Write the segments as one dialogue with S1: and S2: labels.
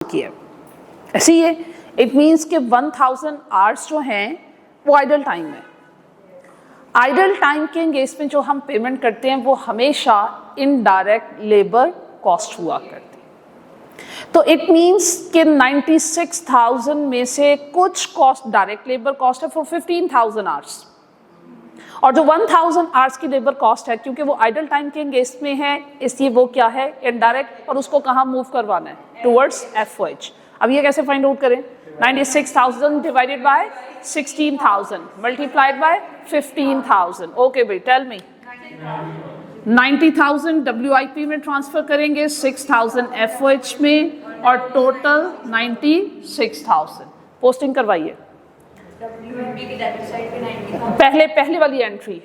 S1: की है। ऐसे ही है, इट मीन्स कि 1000 आवर्स जो हैं वो आइडल टाइम है। आइडल टाइम के एंगेज में जो हम पेमेंट करते हैं वो हमेशा इनडायरेक्ट लेबर कॉस्ट हुआ करती है। तो इट मीन्स कि 96,000 में से कुछ कॉस्ट डायरेक्ट लेबर कॉस्ट है फॉर 15,000 आवर्स, और जो 1000 आवर्स की लेबर कॉस्ट है क्योंकि वो आइडल टाइम के एंगेज में है इसलिए वो क्या है, इनडायरेक्ट, और उसको कहाँ मूव करवाना है, टुवर्ड्स एफओएच। अब ये कैसे फाइंड आउट करें, 96,000 divided by 16,000 multiplied by 15,000। Okay भाई, टेल मी, 90,000 WIP में ट्रांसफर करेंगे, 6,000 एफओएच में, और टोटल 96,000 पोस्टिंग करवाइए। पहले वाली एंट्री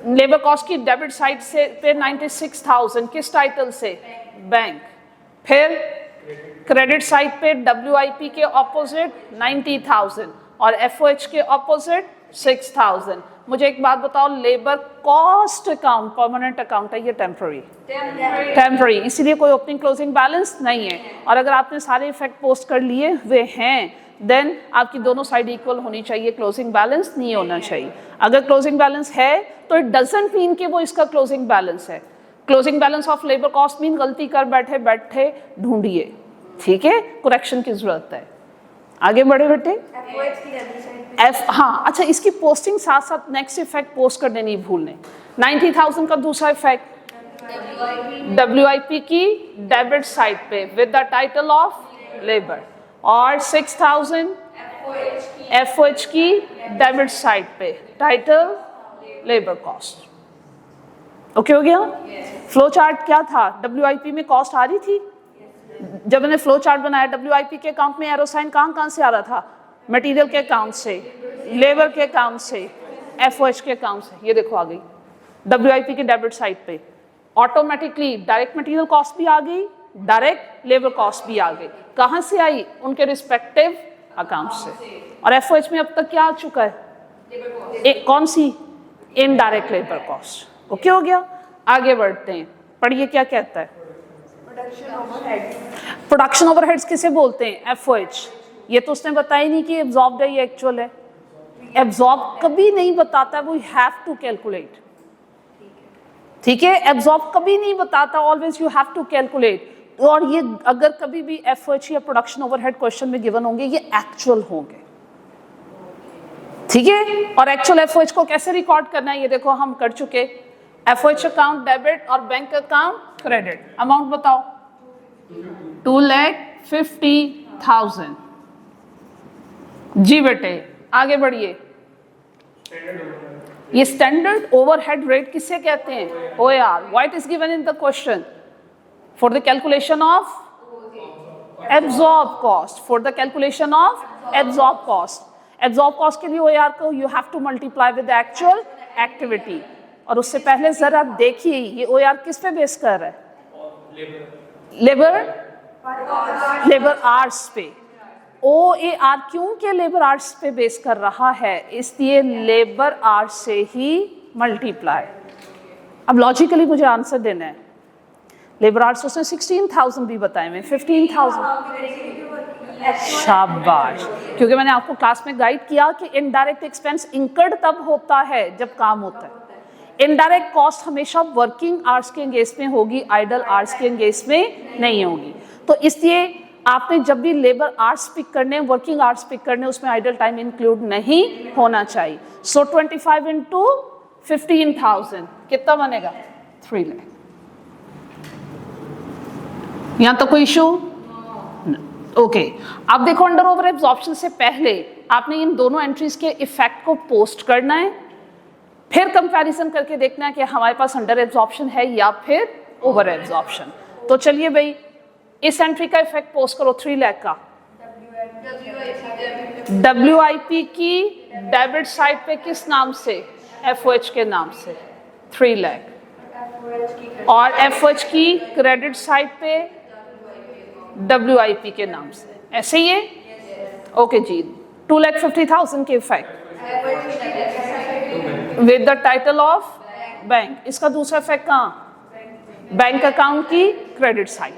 S1: लेबर कॉस्ट की डेबिट साइड से पे 96,000 किस टाइटल से, बैंक। फिर क्रेडिट साइड पे WIP के ऑपोजिट 90,000 और FOH के ऑपोजिट 6,000। मुझे एक बात बताओ, labour cost account permanent account है, ये टेम्पररी, इसीलिए कोई ओपनिंग क्लोजिंग बैलेंस नहीं है। और अगर आपने सारे इफेक्ट पोस्ट कर लिए हुए हैं देन आपकी दोनों साइड इक्वल होनी चाहिए, क्लोजिंग बैलेंस नहीं होना चाहिए। अगर क्लोजिंग बैलेंस है तो इट डजंट मीन कि वो इसका क्लोजिंग बैलेंस है। Closing balance of labour cost mean गलती कर बैठे ढूंढिए, ठीक है, करेक्शन की जरूरत है। आगे बढ़े बेटे। हाँ अच्छा, इसकी पोस्टिंग साथ साथ नेक्स्ट इफेक्ट पोस्ट करने नहीं भूलने। 90,000 का दूसरा इफेक्ट WIP की डेबिट साइड पे with the title of labour, और 6,000 FOH की डेबिट साइड पे टाइटल लेबर कॉस्ट। ओके हो गया। फ्लो चार्ट क्या था, WIP में कॉस्ट आ रही थी। जब मैंने फ्लो चार्ट बनाया WIP के अकाउंट में एरो साइन कहाँ से आ रहा था, मटेरियल के अकाउंट से, लेबर के अकाउंट से, FOH के अकाउंट से। ये देखो आ गई WIP की डेबिट साइड पे, ऑटोमेटिकली डायरेक्ट मटेरियल कॉस्ट भी आ गई, डायरेक्ट लेबर कॉस्ट भी आ गई। कहाँ से आई, उनके रिस्पेक्टिव अकाउंट से। और FOH में अब तक क्या आ चुका है, एक कौन सी, इनडायरेक्ट लेबर कॉस्ट। ओके हो गया। आगे बढ़ते हैं, पढ़िए क्या कहता है। प्रोडक्शन ओवरहेड्स किसे बोलते हैं, FOH। ये तो उसने बताया ही नहीं कि एब्जॉर्ब्ड है, ये एक्चुअल है। एब्जॉर्ब कभी नहीं बताता, वो हैव टू कैलकुलेट, ठीक है। एब्जॉर्ब कभी नहीं बताता, always you have to calculate. और ये अगर कभी भी FOH या प्रोडक्शन ओवरहेड क्वेश्चन में गिवन होंगे ये एक्चुअल होंगे, ठीक है। और एक्चुअल FOH को कैसे रिकॉर्ड करना है ये देखो हम कर चुके। FOH अकाउंट डेबिट और बैंक अकाउंट क्रेडिट। अमाउंट बताओ, 2,50,000। जी बेटे आगे बढ़िए। ये स्टैंडर्ड ओवरहेड रेट किसे कहते हैं, OAR। What is given in the question, for the calculation of absorb cost, for the calculation of absorb cost। absorb cost के लिए OAR को you have to multiply with the actual activity। और उससे पहले जरा देखिए ये OAR किस पे बेस कर रहा है, लेबर आवर्स पे। OAR क्यों के लेबर आवर्स पे बेस कर रहा है, इसलिए लेबर आवर्स से ही मल्टीप्लाई। अब लॉजिकली मुझे आंसर देना है। लेबर आवर्स उसने 16,000 भी बताए, मैं 15,000। शाबाश, क्योंकि मैंने आपको क्लास में गाइड किया कि इनडायरेक्ट एक्सपेंस इंकर्ड तब होता है जब काम होता है। इनडायरेक्ट कॉस्ट हमेशा वर्किंग आवर्स के एंगेज में होगी, आइडल आवर्स के एंगेज में नहीं होगी। तो इसलिए आपने जब भी लेबर आवर्स पिक करने, वर्किंग आवर्स पिक करने, उसमें आइडल टाइम इंक्लूड नहीं होना चाहिए। सो 25 into 15,000 कितना बनेगा, 3 लाख। यहाँ तो कोई इशू ओके। अब देखो अंडर ओवर एब्जॉर्प्शन से पहले आपने इन दोनों एंट्रीज के इफेक्ट को पोस्ट करना है, फिर कंपैरिजन करके देखना है कि हमारे पास अंडर एब्जॉर्प्शन है या फिर ओवर एब्जॉर्प्शन। तो चलिए भाई इस एंट्री का इफेक्ट पोस्ट करो 3 लाख का। WIP की डेबिट साइड पे किस नाम से, FOH के नाम से 3 लाख, और FOH की क्रेडिट साइड पे WIP के नाम से, ऐसे ही है। ओके जी, 2,50,000 के effect with the title of bank. इसका दूसरा इफेक्ट कहाँ, बैंक अकाउंट की क्रेडिट साइड।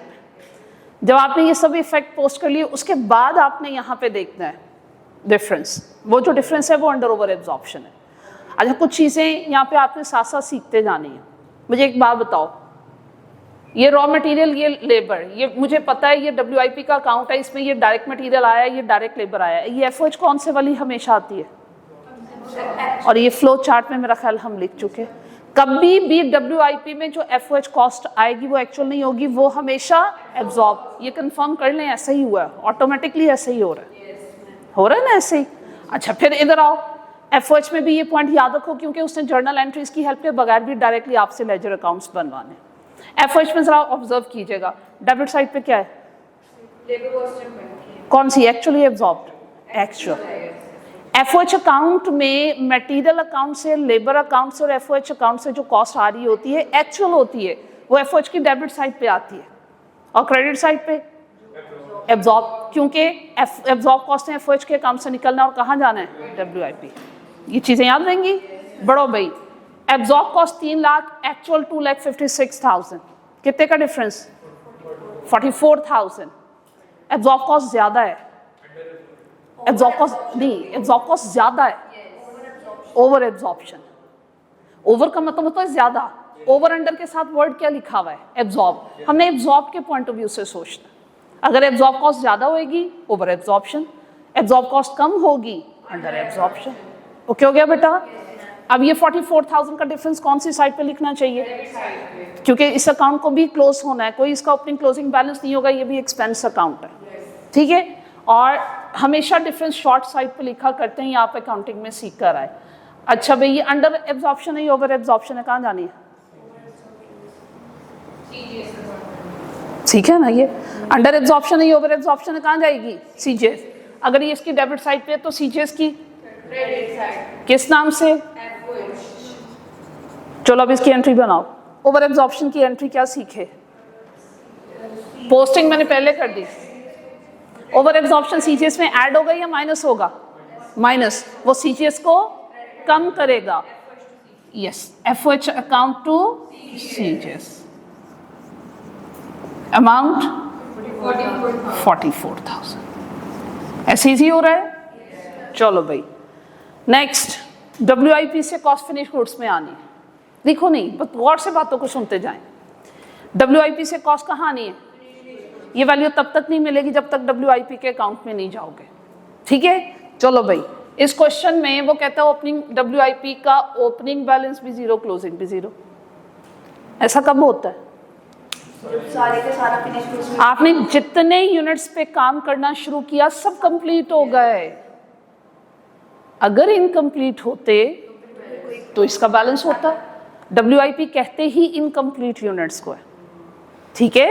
S1: जब आपने ये सब इफेक्ट पोस्ट कर लिए उसके बाद आपने यहाँ पे देखना है डिफरेंस। वो जो डिफरेंस है वो अंडर ओवर एब्जॉर्प्शन है। अच्छा, कुछ चीज़ें यहाँ पे आपने साथ साथ सीखते जानी है। मुझे एक बात बताओ, ये रॉ मटेरियल, ये लेबर, ये मुझे पता है ये WIP का अकाउंट है, इसमें ये डायरेक्ट मटेरियल आया है, ये डायरेक्ट लेबर आया है। ये FOH कौन से वाली हमेशा आती है? और ये फ्लो चार्ट में मेरा ख्याल हम लिख चुके हैं। कभी भी WIP में जो FOH कॉस्ट आएगी वो एक्चुअल नहीं होगी, वो हमेशा एब्जॉर्ब। ये कंफर्म कर लें, ऐसा ही हुआ है, ऑटोमेटिकली ऐसा ही हो रहा है ना ऐसे ही। अच्छा, फिर इधर आओ, FOH में भी ये पॉइंट याद रखो क्योंकि उसने जर्नल एंट्रीज की हेल्प के बगैर भी डायरेक्टली आपसे लेजर अकाउंट्स बनवाने। FOH में जरा ऑब्जर्व कीजिएगा, डेबिट साइड पे क्या है? कौन सी? Actually absorbed, actual. FOH account में मटेरियल अकाउंट से, लेबर अकाउंट से और FOH अकाउंट से जो कॉस्ट आ रही होती है एक्चुअल होती है, वो FOH की डेबिट साइड पे आती है और क्रेडिट साइड पे एब्जॉर्ब, क्योंकि एब्जॉर्ब कॉस्ट है FOH के अकाउंट से निकलना और कहाँ जाना है? WIP। ये चीजें याद रहेंगी बड़ो भाई। एब्जॉर्ब कॉस्ट 3 लाख, एक्चुअल 2,56,000, कितने का डिफरेंस? 44,000। एब्जॉर्ब कॉस्ट ज्यादा है, एब्जॉर्ब कॉस्ट नहीं, एब्जॉर्ब कॉस्ट ज्यादा है, ओवर एब्जॉर्प्शन। ओवर का मतलब होता है ज्यादा, ओवर अंडर के साथ वर्ड क्या लिखा हुआ है? एब्जॉर्ब। हमने एब्जॉर्ब के पॉइंट ऑफ व्यू से सोचना, अगर एब्जॉर्ब कॉस्ट ज्यादा होगी ओवर एब्जॉर्प्शन, एब्जॉर्ब कॉस्ट कम होगी अंडर एब्जॉर्प्शन। ओके हो गया बेटा? अब ये 44,000 का डिफरेंस कौन सी साइड पे लिखना चाहिए? क्योंकि इस अकाउंट को भी क्लोज होना है, कोई इसका ओपनिंग क्लोजिंग बैलेंस नहीं होगा, ये भी एक्सपेंस अकाउंट है, ठीक है। और हमेशा डिफरेंस शॉर्ट साइड पे लिखा करते हैं, यहाँ पे अकाउंटिंग में सीख कर आए। अच्छा भाई, ये अंडर एब्जॉर्प्शन है, ओवर एब्जॉर्प्शन है, कहाँ जानी है? ठीक है ना, ये अंडर एब्जॉर्प्शन है, ओवर एब्जॉर्प्शन है, कहाँ जाएगी? CGS। अगर ये इसकी डेबिट साइड पे है तो CGS की क्रेडिट साइड किस नाम से? चलो अब इसकी एंट्री बनाओ। ओवर एब्जॉर्प्शन की एंट्री क्या सीखे? पोस्टिंग मैंने पहले कर दी। ओवर एब्जॉर्प्शन CGS में ऐड होगा या माइनस होगा? माइनस, वो CGS को कम करेगा। Yes, FOH account to CGS amount 44,000। ऐसे इजी हो रहा है? चलो भाई, नेक्स्ट WIP से कॉस्ट फिनिश गुड्स में आनी है। लिखो नहीं, बस गौर से बातों को सुनते जाएं। WIP से कॉस्ट कहाँ आनी है? ये वैल्यू तब तक नहीं मिलेगी जब तक WIP के अकाउंट में नहीं जाओगे, ठीक है। चलो भाई, इस क्वेश्चन में वो कहता है ओपनिंग WIP का ओपनिंग बैलेंस भी 0, क्लोजिंग भी 0। ऐसा कब होता है?
S2: सारे के सारा फिनिश।
S1: आपने जितने यूनिट्स पे काम करना शुरू किया सब कंप्लीट हो गए। अगर इनकम्प्लीट होते तो इसका बैलेंस होता। WIP कहते ही इनकम्प्लीट यूनिट्स को है, ठीक है।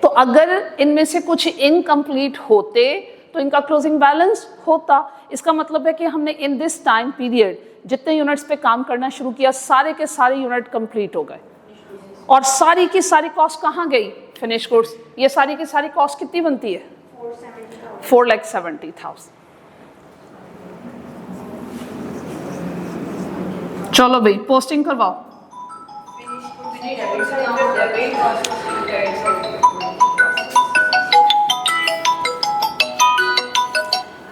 S1: तो अगर इनमें से कुछ इनकम्प्लीट होते तो इनका क्लोजिंग बैलेंस होता। इसका मतलब है कि हमने इन दिस टाइम पीरियड जितने यूनिट्स पे काम करना शुरू किया सारे के सारे यूनिट कंप्लीट हो गए और सारी की सारी कॉस्ट कहाँ गई? Finish goods. ये सारी की सारी कॉस्ट कितनी बनती है? 4,70,000। चलो भाई, पोस्टिंग करवाओ।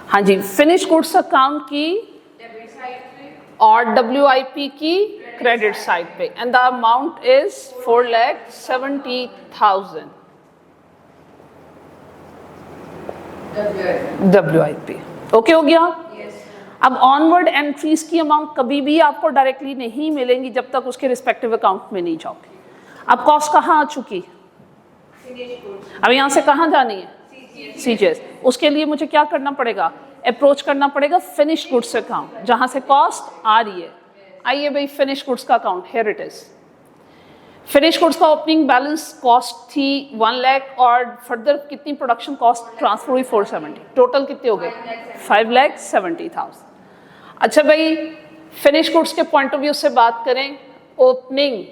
S1: हाँ जी, फिनिश गुड्स अकाउंट की और WIP की क्रेडिट साइड पे, and the amount is 4,70,000 WIP। Okay हो गया? अब ऑनवर्ड एंट्रीज की अमाउंट कभी भी आपको डायरेक्टली नहीं मिलेंगी जब तक उसके रिस्पेक्टिव अकाउंट में नहीं जाओगे। अब कॉस्ट कहाँ आ चुकी? अब यहाँ से कहाँ जानी है? CGS। उसके लिए मुझे क्या करना पड़ेगा? अप्रोच करना पड़ेगा फिनिश गुड्स अकाउंट, जहाँ से कॉस्ट आ रही है। आइए भाई, फिनिश गुड्स का account, here it is. Finish goods का ओपनिंग बैलेंस कॉस्ट थी 1 लाख और फर्दर कितनी प्रोडक्शन कॉस्ट ट्रांसफर हुई? 470। टोटल कितने हो गए? 5,70,000। अच्छा भाई, फिनिश गुड्स के पॉइंट ऑफ व्यू से बात करें, ओपनिंग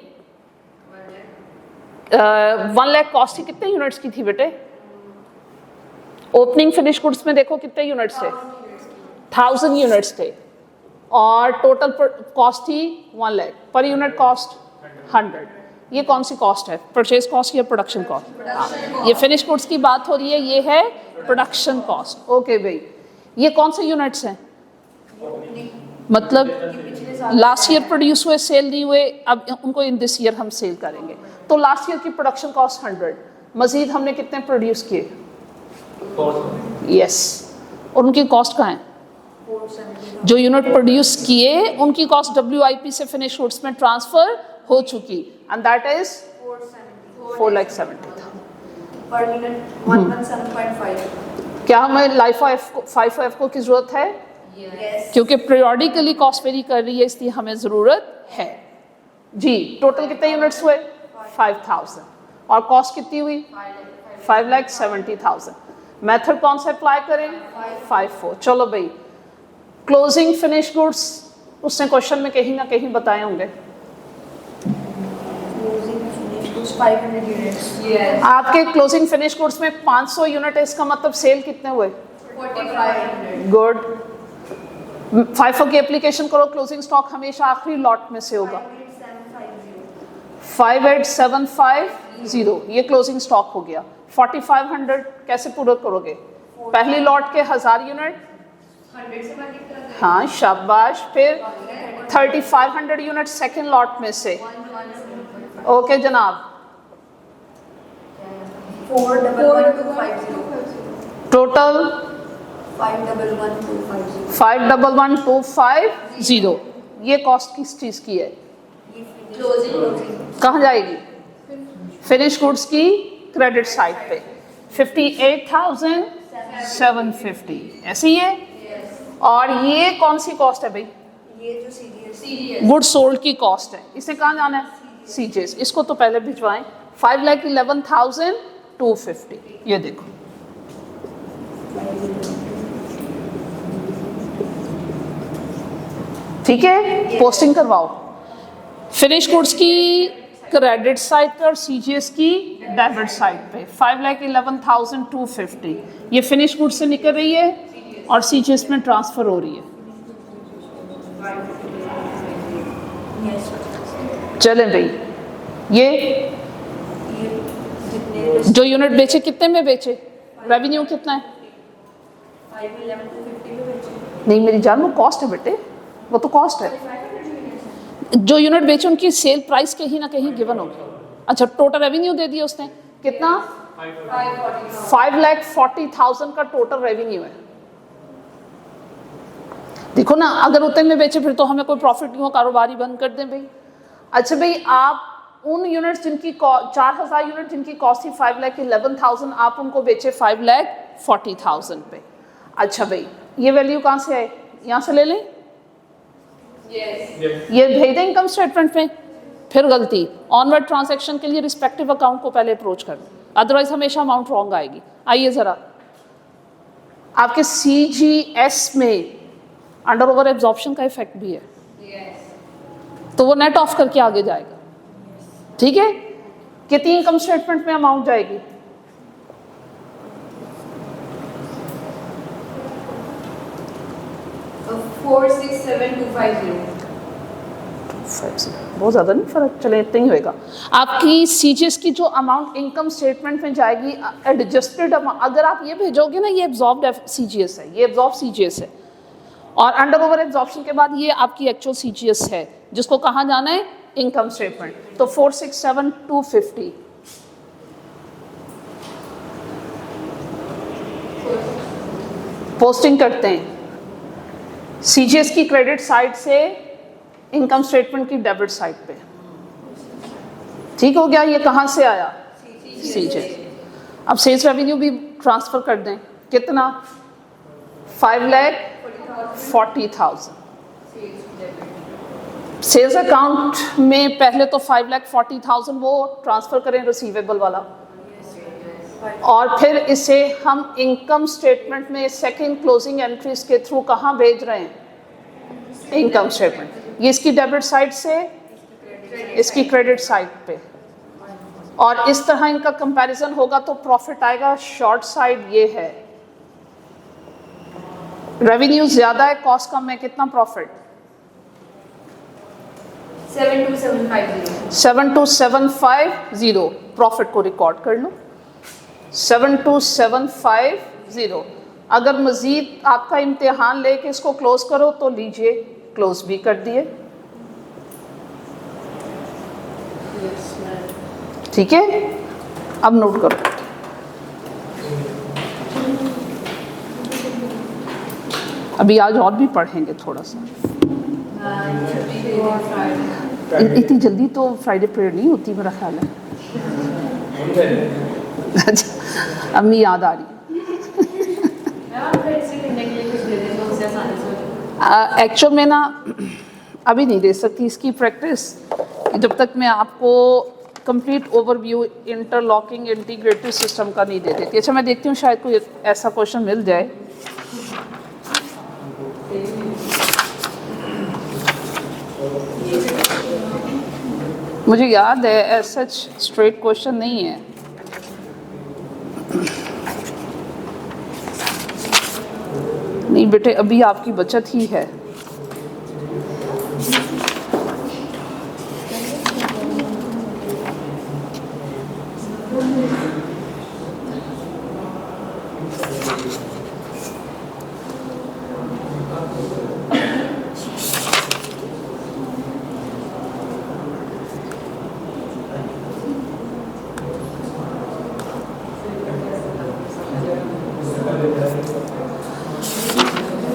S1: 1 लाख कॉस्ट थी, कितने यूनिट्स की थी बेटे? ओपनिंग फिनिश गुड्स में देखो कितने यूनिट्स थे? 1000 यूनिट्स थे और टोटल कॉस्ट थी 1 लाख। Per unit cost 100। ये कौन सी कॉस्ट है, परचेज कॉस्ट या प्रोडक्शन कॉस्ट? ये फिनिश गुड्स की बात हो रही है, ये है प्रोडक्शन कॉस्ट। ओके भाई, ये कौन से यूनिट्स हैं? मतलब लास्ट ईयर प्रोड्यूस हुए, सेल नहीं हुए, अब उनको इन दिस ईयर हम सेल करेंगे। तो लास्ट ईयर की प्रोडक्शन कॉस्ट 100, मजीद हमने कितने प्रोड्यूस किए? यस, और उनकी कॉस्ट कहाँ है? जो यूनिट प्रोड्यूस किए उनकी कॉस्ट WIP से फिनिश गुड्स में ट्रांसफर हो चुकी, and that is 4,70,000
S2: per unit 117.5।
S1: क्या हमें लाइफ FIFO की जरूरत है?
S2: यस,
S1: क्योंकि पीरियोडिकली कॉस्ट वेरी कर रही है, इसलिए हमें जरूरत है जी। टोटल कितने यूनिट्स हुए? 5,000, और कॉस्ट कितनी हुई? 5,70,000। मेथड कौन सा अप्लाई करें? FIFO। चलो भाई, क्लोजिंग फिनिश गुड्स उसने क्वेश्चन में कहीं ना कहीं बताए होंगे।
S2: Closing finish goods 500 units.
S1: आपके क्लोजिंग फिनिश गुड्स में 500 यूनिट है, इसका मतलब सेल कितने हुए?
S2: 4500।
S1: गुड। FIFO की एप्लीकेशन करो, क्लोजिंग स्टॉक हमेशा आखिरी लॉट में से होगा। 58750, ये क्लोजिंग स्टॉक हो गया। 4500 कैसे पूरा करोगे? पहली लॉट के 1000 यूनिट,
S2: 100 से मल्टीप्लाई करें।
S1: हाँ शाबाश। फिर 3500 यूनिट सेकेंड लॉट में से। ओके जनाब,
S2: 411,250।
S1: टोटल
S2: 511,250।
S1: 511,250। ये कॉस्ट किस चीज़ की है?
S2: क्लोजिंग
S1: कहाँ जाएगी? फिनिश गुड्स की क्रेडिट साइड पे 58,750, ऐसे ही है। और ये कौन सी कॉस्ट है भाई?
S2: ये जो CDS
S1: गुड सोल्ड की कॉस्ट है। इसे कहाँ जाना है? CJS। इसको तो पहले भिजवाएं। 5,11,250, ये देखो। ठीक है, पोस्टिंग करवाओ। फिनिश गुड्स की क्रेडिट साइड पे और CJS की डेबिट साइड पे 5,11,250। ये फिनिश गुड्स से निकल रही है और CJS में ट्रांसफर हो रही है। चलें भाई, ये
S2: जितने
S1: जो यूनिट बेचे कितने में बेचे? रेवेन्यू कितना है?
S2: 511,250 में बेचे।
S1: नहीं मेरी जान, वो कॉस्ट है बेटे, वो तो कॉस्ट है। जो यूनिट बेचे उनकी सेल प्राइस कहीं ना कहीं गिवन होगी। अच्छा, टोटल रेवेन्यू दे दिया उसने कितना? 5,40,000 का टोटल रेवेन्यू है। देखो ना, अगर उतने में बेचे फिर तो हमें कोई प्रॉफिट नहीं हो, कारोबार ही बंद कर दें भाई। अच्छा भाई, आप उन यूनिट्स जिनकी 4,000 यूनिट जिनकी कॉस्ट थी 5,11,000, आप उनको बेचे 5,40,000 पे। अच्छा भाई, ये वैल्यू कहाँ से आए? यहाँ से ले लें? ये भेज दें इनकम स्टेटमेंट में। फिर गलती, ऑनवर्ड ट्रांजैक्शन के लिए रिस्पेक्टिव अकाउंट को पहले अप्रोच कर दें, अदरवाइज हमेशा अमाउंट रॉन्ग आएगी। आइए ज़रा, आपके CGS में अंडर ओवर एब्जॉर्प्शन का इफेक्ट भी है, तो वो नेट ऑफ करके आगे जाएगा। ठीक है, कितनी इनकम स्टेटमेंट में अमाउंट जाएगी?
S2: 467,250।
S1: बहुत ज़्यादा नहीं फर्क, चले इतना ही होएगा। आपकी CGS की जो अमाउंट इनकम स्टेटमेंट में जाएगी एडजस्टेड अमाउंट, अगर आप ये भेजोगे ना, ये एब्जॉर्ब्ड CGS है, ये एब्जॉर्ब CGS है, और अंडर ओवर एब्जॉर्प्शन के बाद ये आपकी एक्चुअल CGS है, जिसको कहाँ जाना है? Income statement. तो 467,250 पोस्टिंग करते हैं CGS की क्रेडिट साइड से इनकम स्टेटमेंट की डेबिट साइड पे। ठीक हो गया? ये कहाँ से आया? CGS। अब सेल्स रेवेन्यू भी ट्रांसफर कर दें। कितना? 5,40,000। सेल्स अकाउंट में पहले तो 5,40,000 वो ट्रांसफर करें, रिसीवेबल वाला, और फिर इसे हम इनकम स्टेटमेंट में सेकंड क्लोजिंग एंट्रीज के थ्रू कहाँ भेज रहे हैं? Income statement. ये इसकी डेबिट साइड से, इसकी क्रेडिट साइड पे, और इस तरह इनका कंपैरिजन होगा तो प्रॉफिट आएगा। शॉर्ट साइड ये है, रेवेन्यू ज्यादा है, कॉस्ट कम है, कितना प्रॉफिट?
S2: 72750.
S1: 72750 प्रॉफिट को रिकॉर्ड कर लो 72750। अगर मज़ीद आपका इम्तिहान लेके इसको क्लोज करो तो लीजिए, क्लोज भी कर दिए। ठीक है, अब नोट करो। अभी आज और भी पढ़ेंगे थोड़ा सा। इतनी जल्दी तो फ्राइडे प्रेयर नहीं होती मेरा ख्याल है। अच्छा, अम्मी याद आ रही है। एक्चुअल में ना अभी नहीं दे सकती इसकी प्रैक्टिस जब तक मैं आपको complete overview interlocking integrated system का नहीं दे देती। अच्छा, मैं देखती हूँ शायद कोई ऐसा क्वेश्चन मिल जाए। मुझे याद है एज सच स्ट्रेट क्वेश्चन नहीं है। नहीं बेटे, अभी आपकी बचत ही है।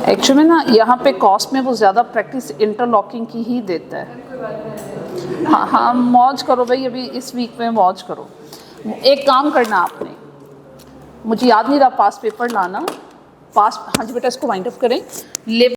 S1: एक्चुअली ना यहाँ पे कॉस्ट में वो ज़्यादा प्रैक्टिस इंटरलॉकिंग की ही देता है। हाँ हाँ, मौज करो भाई, अभी इस वीक में मौज करो। एक काम करना आपने, मुझे याद नहीं रहा, पास पेपर लाना। पास, हाँ जी बेटा, इसको वाइंड अप करें। ले